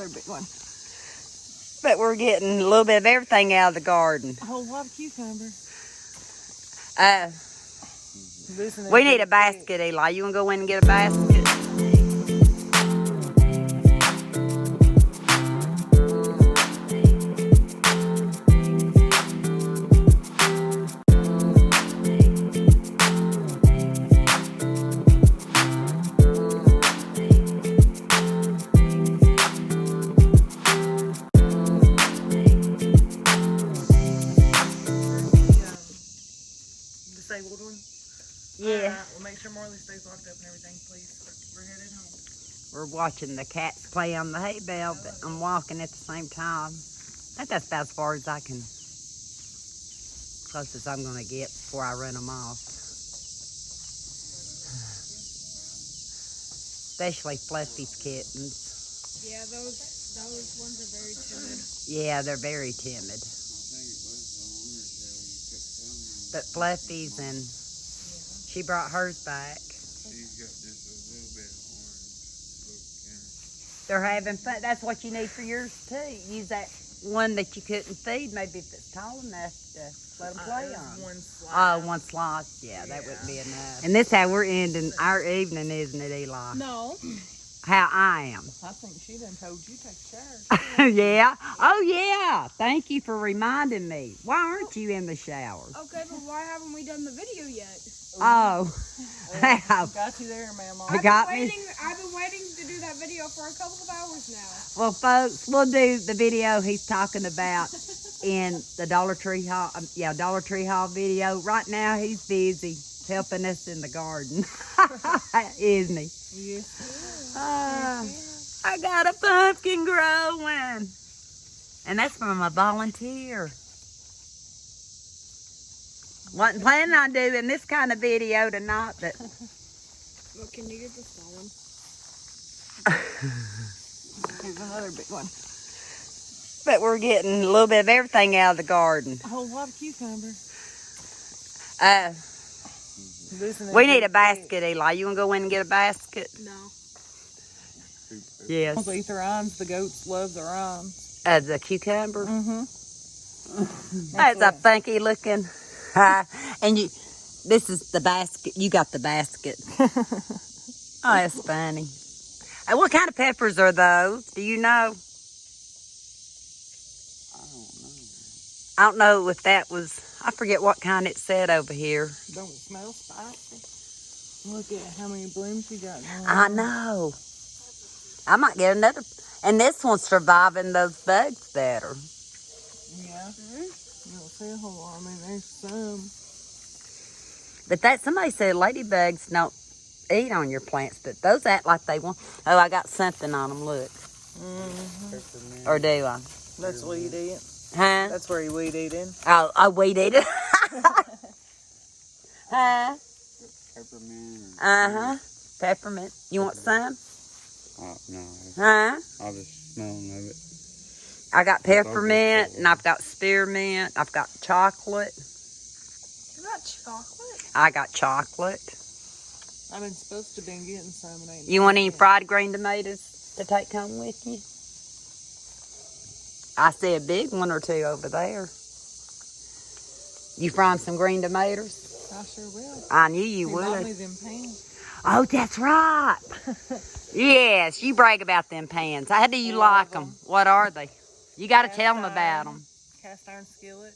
another big one. But we're getting a little bit of everything out of the garden. A whole lot of cucumber. We need a basket, Eli. You want to go in and get a basket? Disabled one? Yeah. We'll make sure Marley stays locked up and everything, please. We're headed home. We're watching the cats play on the hay bale, but I'm walking at the same time. I think that's about as far as I can, closest I'm going to get before I run them off. Especially Fluffy's kittens. Yeah, those ones are very timid. Yeah, they're very timid. But Fluffy's, and she brought hers back. She's got just a little bit of orange look in her. They're having fun. That's what you need for yours too. Use that one that you couldn't feed, maybe if it's tall enough to let them play on. One slice. Oh, one slice. Yeah, that wouldn't be enough. And this how we're ending our evening, isn't it, Eli? No. How I am. I think she done told you to take a shower. Yeah. Oh, yeah. Thank you for reminding me. Why aren't you in the shower? Okay, but why haven't we done the video yet? Oh. Got you there, ma'am. I got me. I've been waiting to do that video for a couple of hours now. Well, folks, we'll do the video he's talking about in the Dollar Tree Haul. Dollar Tree Haul video. Right now, he's busy helping us in the garden, isn't he? Yes. I got a pumpkin growing, and that's from a volunteer. Wasn't planning on doing this kind of video tonight, but Well, can you get the small one? Here's another big one. but we're getting a little bit of everything out of the garden. A whole lot of cucumber. We need a basket, Eli. You want to go in and get a basket? No. Yes. They eat the rinds. The goats love the rinds. The cucumber. Mm-hmm. That's a funky looking. And this is the basket. You got the basket. Oh, that's funny. What kind of peppers are those? Do you know? I don't know if that was, I forget what kind it said over here. Don't it smell spicy? Look at how many blooms you got going I on. know. I might get another. And this one's surviving those bugs better. Yeah. You don't see a whole lot. I mean, there's some. But somebody said ladybugs don't eat on your plants, but those act like they want. Oh, I got something on them, look. Mm-hmm. Or do I? That's weed eating. Huh? That's where you weed eating. Oh, I weed eat it. Huh? Peppermint. Uh-huh. Peppermint. You want some? No. Huh? I'll just smell of it. I got peppermint, and I've got spearmint. I've got chocolate. You got chocolate? I got chocolate. I've been supposed to been getting some and ain't. You want any fried green tomatoes to take home with you? I see a big one or two over there. You frying some green tomatoes? I sure will. I knew you Bought me would. them pans. Oh, that's right. Yes, you brag about them pans. How do you like them? What are they? You got to tell them about them. Cast iron skillet.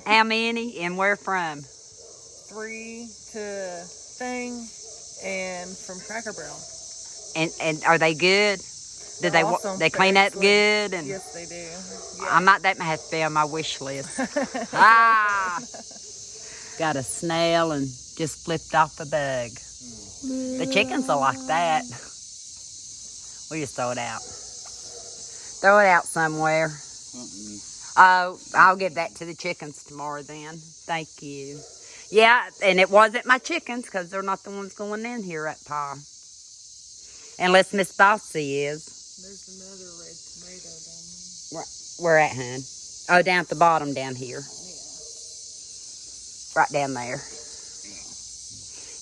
How many and where from? 3 to Thing and from Cracker Barrel. And are they good? Do they Awesome. they clean up Excellent. good? And Yes, they do. that might have to be on my wish list. Got a snail and just flipped off a bug. The chickens are like that. We just throw it out. Throw it out somewhere. Oh, I'll give that to the chickens tomorrow then. Thank you. Yeah, and it wasn't my chickens because they're not the ones going in here at Pa. Unless Miss Bossy is. There's another red tomato down there. Where at, hun? Oh, down at the bottom down here. Right down there.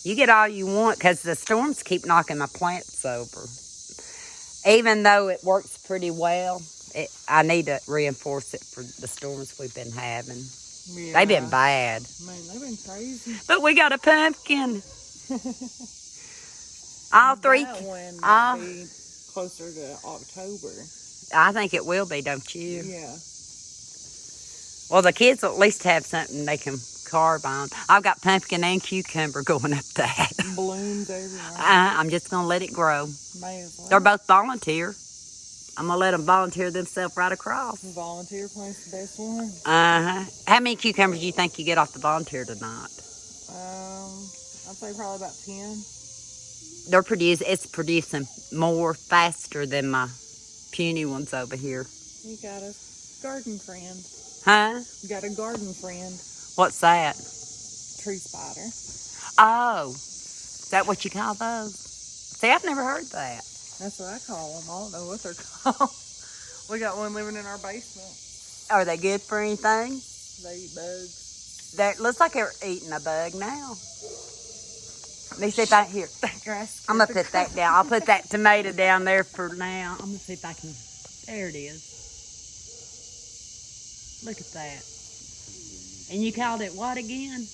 You get all you want because the storms keep knocking my plants over. even though it works pretty well, I need to reinforce it for the storms we've been having. Yeah. They've been bad. Man, they've been crazy. But we got a pumpkin. All three. That one might be closer to October. I think it will be, don't you? Yeah. Well, the kids will at least have something they can carve on. I've got pumpkin and cucumber going up that. Blooms everywhere. I'm just going to let it grow. May as well. They're both volunteer. I'm going to let them volunteer themselves right across. Volunteer plant's the best one. Uh-huh. How many cucumbers do you think you get off the volunteer tonight? I'd say probably about 10. It's producing more faster than my puny ones over here. You got a garden friend. Huh? You got a garden friend. What's that? Tree spider. Oh. Is that what you call those? See, I've never heard that. That's what I call them. I don't know what they're called. We got one living in our basement. Are they good for anything? They eat bugs. That looks like they're eating a bug now. Let me see if I here. That grass. I'm gonna put that down. I'll put that tomato down there for now. I'm gonna see if I can. There it is. Look at that. And you called it what again?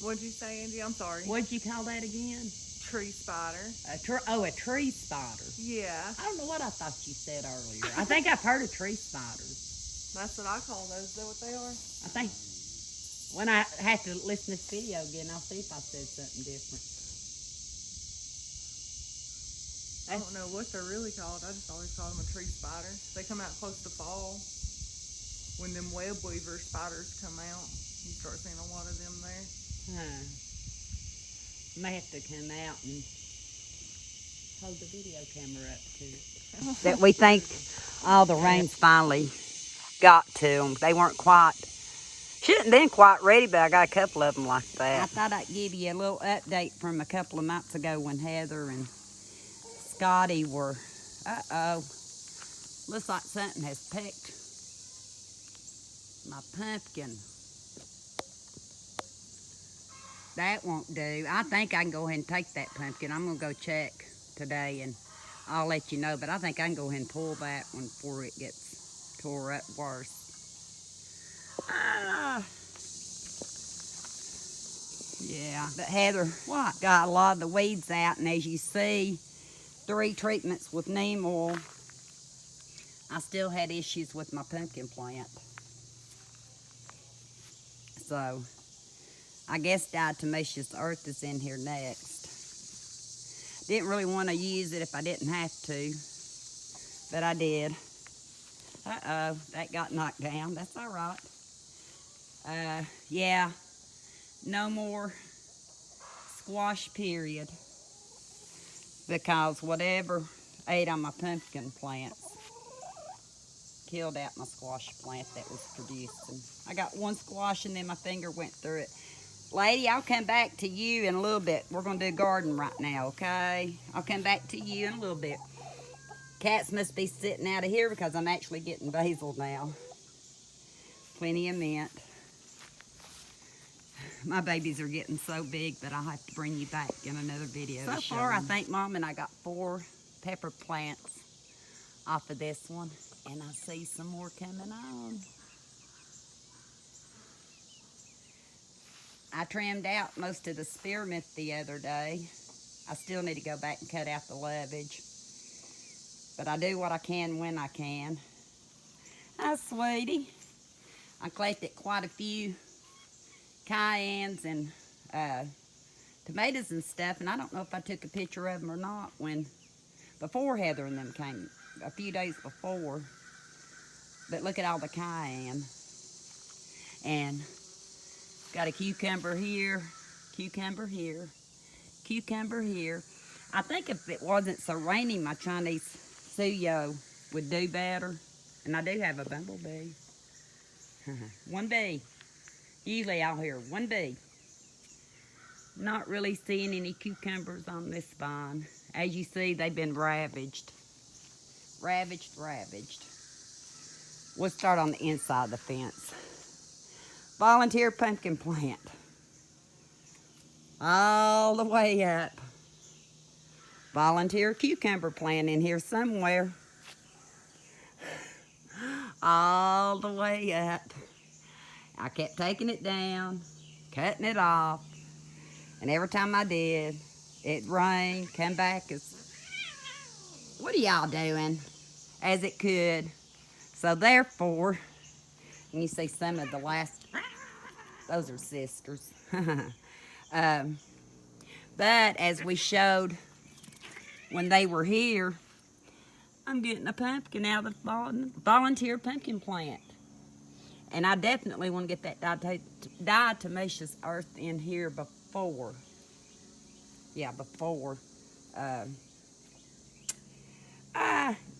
What'd you say, Angie? I'm sorry. What'd you call that again? Tree spider. A tree spider. Yeah. I don't know what I thought you said earlier. I think I've heard of tree spiders. That's what I call those. Is that what they are? I think when I have to listen to this video again, I'll see if I said something different. I don't know what they're really called. I just always call them a tree spider. They come out close to fall. When them web weaver spiders come out, you start seeing a lot of them there. May have to come out and hold the video camera up to it. That we think all the rains finally got to them. They weren't quite, shouldn't have been quite ready, but I got a couple of them like that. I thought I'd give you a little update from a couple of months ago when Heather and Scotty were, looks like something has picked my pumpkin. That won't do. I think I can go ahead and take that pumpkin. I'm going to go check today and I'll let you know. But I think I can go ahead and pull that one before it gets tore up worse. Yeah, but Heather got a lot of the weeds out. And as you see, 3 treatments with neem oil. I still had issues with my pumpkin plant. So I guess diatomaceous earth is in here next. Didn't really want to use it if I didn't have to, but I did. Uh-oh, that got knocked down. That's all right. Yeah, no more squash period because whatever ate on my pumpkin plants killed out my squash plant that was producing. I got one squash and then my finger went through it. Lady, I'll come back to you in a little bit. We're going to do garden right now, okay? I'll come back to you in a little bit. Cats must be sitting out of here because I'm actually getting basil now. Plenty of mint. My babies are getting so big that I'll have to bring you back in another video. So far, I think Mom and I got 4 pepper plants off of this one. And I see some more coming on. I trimmed out most of the spearmint the other day. I still need to go back and cut out the lovage. But I do what I can when I can. Hi, sweetie. I collected quite a few cayennes and tomatoes and stuff. And I don't know if I took a picture of them or not before Heather and them came. A few days before. But look at all the cayenne. And got a cucumber here, cucumber here, cucumber here. I think if it wasn't so rainy, my Chinese suyo would do better. And I do have a bumblebee. 1 bee. Usually I'll hear 1 bee. Not really seeing any cucumbers on this vine. As you see, they've been ravaged. Ravaged. We'll start on the inside of the fence. Volunteer pumpkin plant. all the way up. Volunteer cucumber plant in here somewhere. All the way up. I kept taking it down, cutting it off, and every time I did, it rained, come back as, what are y'all doing? As it could. So therefore, and you see some of the last, those are sisters. But as we showed when they were here, I'm getting a pumpkin out of the volunteer pumpkin plant. And I definitely want to get that diatomaceous earth in here before. Yeah, before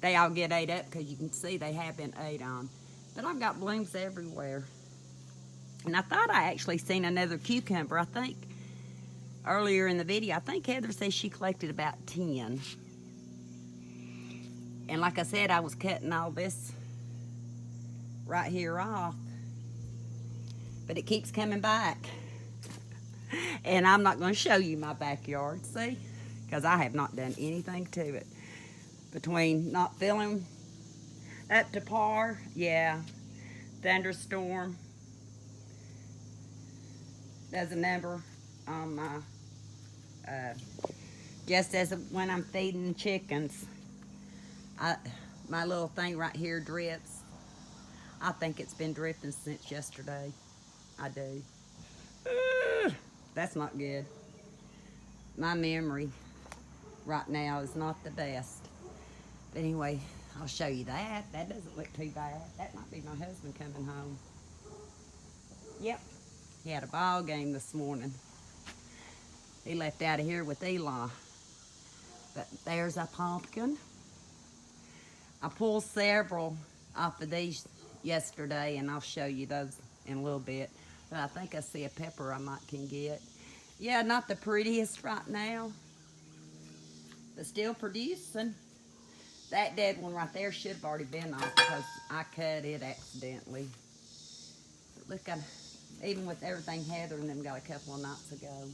they all get ate up, because you can see they have been ate on. But I've got blooms everywhere. And I thought I actually seen another cucumber, I think, earlier in the video. I think Heather says she collected about 10. And like I said, I was cutting all this right here off. But it keeps coming back. And I'm not going to show you my backyard, see? Because I have not done anything to it. Between not filling up to par, yeah, thunderstorm. There's a number on my, just as when I'm feeding the chickens, my little thing right here drips. I think it's been dripping since yesterday. I do. That's not good. My memory right now is not the best. But anyway, I'll show you that. That doesn't look too bad. That might be my husband coming home. Yep. He had a ball game this morning. He left out of here with Eli. But there's a pumpkin. I pulled several off of these yesterday, and I'll show you those in a little bit. But I think I see a pepper I might can get. Yeah, not the prettiest right now, but still producing. That dead one right there should have already been off because I cut it accidentally. But look, even with everything Heather and them got a couple of nights ago.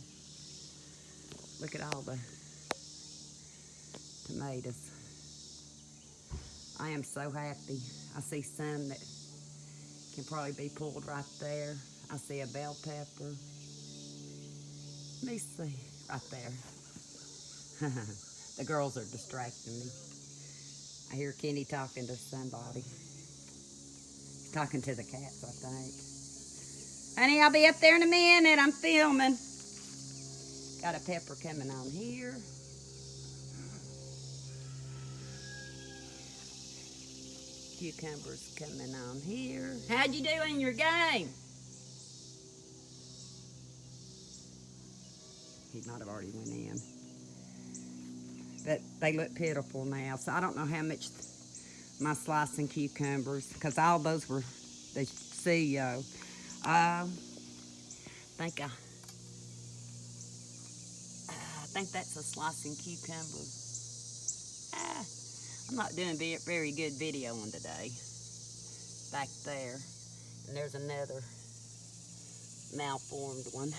Look at all the tomatoes. I am so happy. I see some that can probably be pulled right there. I see a bell pepper. Let me see, right there. The girls are distracting me. I hear Kenny talking to somebody. He's talking to the cats, I think. Honey, I'll be up there in a minute. I'm filming. Got a pepper coming on here. Cucumbers coming on here. How'd you do in your game? He might have already went in. But they look pitiful now, so I don't know how much my slicing cucumbers, because all those were the CEO. I think that's a slicing cucumber. I'm not doing a very good video one today. Back there. And there's another malformed one.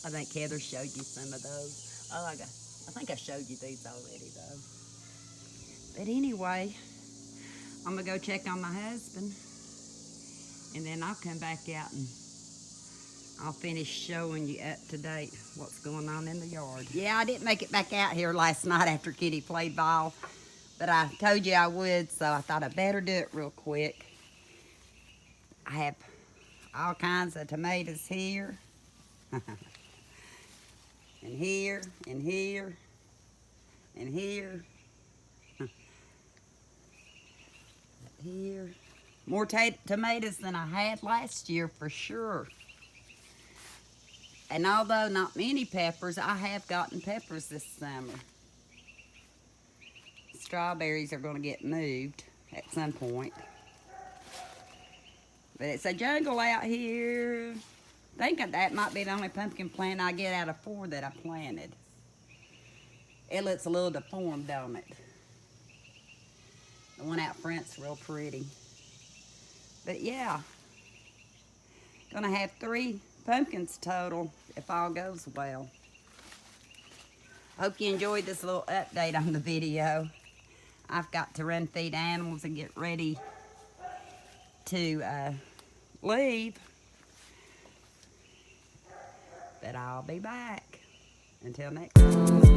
I think Heather showed you some of those. Oh, I think I showed you these already, though. But anyway, I'm going to go check on my husband. And then I'll come back out and I'll finish showing you up to date what's going on in the yard. Yeah, I didn't make it back out here last night after Kitty played ball. But I told you I would, so I thought I better do it real quick. I have all kinds of tomatoes here. And here, and here, and here. Here. More tomatoes than I had last year for sure. And although not many peppers, I have gotten peppers this summer. Strawberries are going to get moved at some point. But it's a jungle out here. I think that might be the only pumpkin plant I get out of 4 that I planted. It looks a little deformed, don't it? The one out front's real pretty. But yeah, gonna have 3 pumpkins total if all goes well. Hope you enjoyed this little update on the video. I've got to run feed animals and get ready to leave. But I'll be back. Until next time.